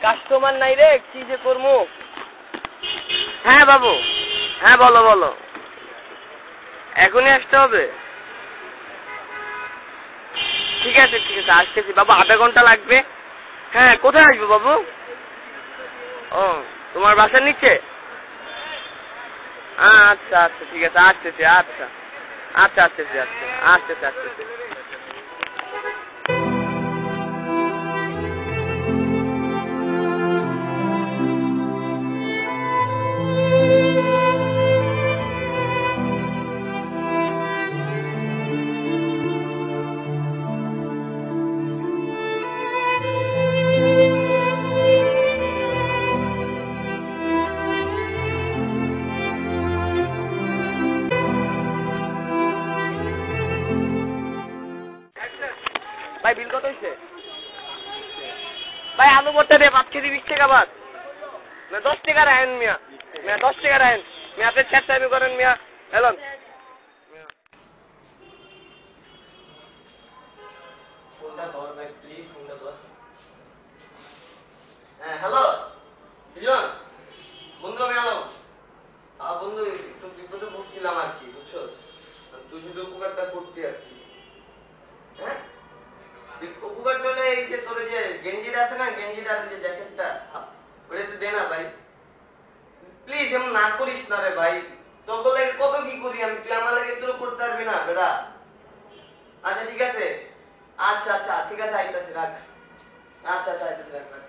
Customer নাই রে, কি যে করবো। হ্যাঁ বাবু, হ্যাঁ বলো বলো, এখনই আসতে হবে? ঠিক আছে ঠিক আছে, আসতেছি বাবু, আধা ঘন্টা লাগবে। হ্যাঁ, কোথায় আসবো বাবু? ও, তোমার বাসার নিচে? আচ্ছা আচ্ছা ঠিক আছে, আসতেছি। আচ্ছা আচ্ছা, আসতেছি আসতেছি আসতেছি। ভাই বিল কত হয়েছে? ভাই আলু ভর্তা দিয়ে 5 কেজি 20 টাকা বাদ। 10 টাকা রাখেন মিয়া, 10 টাকা রাখেন মিয়া, আপনি চেষ্টা করেন মিয়া। এলন হ্যালো সুজন, বন্ধু আমি আলম। বন্ধু একটু বিপদে পড়ছিলাম আর কি, বুঝছো? তুই যদি উপকারটা করতে আর কি। হ্যাঁ, উপকারটা হলে এই যে তোর যে গেঞ্জিটা আছে না, গেঞ্জিটা আর যে জ্যাকেটটা, ওটা তো দে না ভাই, প্লিজ। এমন না করিস না রে ভাই, তোর লাগে কত কি করি আমি, তুই আমার লাগে তোর করতে পারবি না বেটা। আচ্ছা ঠিক আছে, আচ্ছা আচ্ছা ঠিক আছে, আইতাছি, রাখ। আচ্ছা আচ্ছা আইতাছি, রাখ রাখ।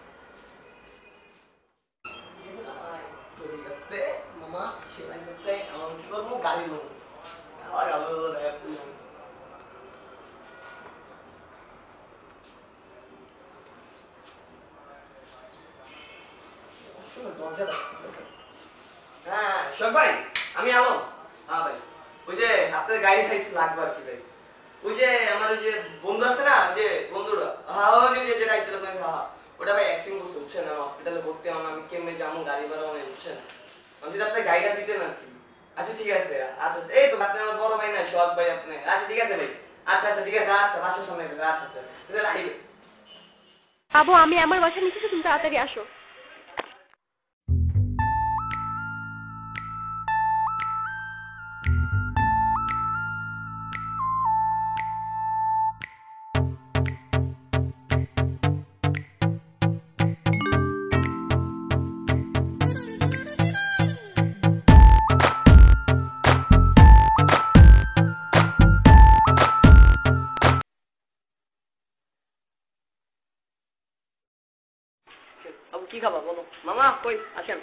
মামা সেলাই করতে আমার কি করবো, গাড়ি লোক আবার হ্যাঁ শোক ভাই, আমি আলম। হ্যাঁ ভাই, ওই যে আপনার গাড়ি সাইড লাগবে আর কি ভাই। ওই যে আমার ওই যে বন্ধু আছে না, যে বন্ধুরা, হ্যাঁ ওই যে যেটা আইছিল ভাই, হ্যাঁ ওটা ভাই অ্যাক্সিডেন্ট করছে, বুঝছেন? আমি হসপিটালে ভর্তি হলাম, আমি কেমনে যাবো, গাড়ি ভাড়া অনেক, বুঝছেন? আমি যদি আপনার গাড়িটা দিতেন আর কি। আচ্ছা ঠিক আছে, আচ্ছা এই তো আপনি আমার বড় ভাই না, শখ ভাই আপনি। আচ্ছা ঠিক আছে ভাই, আচ্ছা আচ্ছা ঠিক আছে, আচ্ছা বাসার সামনে, আচ্ছা আচ্ছা রাখি। বাবু আমি আমার বাসা নিচে, তুমি তাড়াতাড়ি আসো। বাবু কি খাবা বলো? মামা কই আসেন।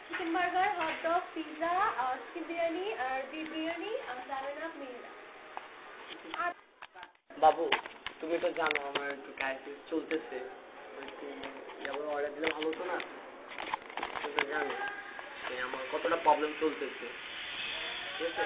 Chicken burger, hot dog, pizza, chicken biryani আর বিফ বিরিয়ানি আর স্যালাড আর মিল। বাবু তুমি তো জানো আমার একটু ক্রাইসিস চলতেছে, একটু অর্ডার দিলে ভালো হতো না? তুমি তো জানো আমার কতটা প্রবলেম চলতেছে, ঠিক আছে?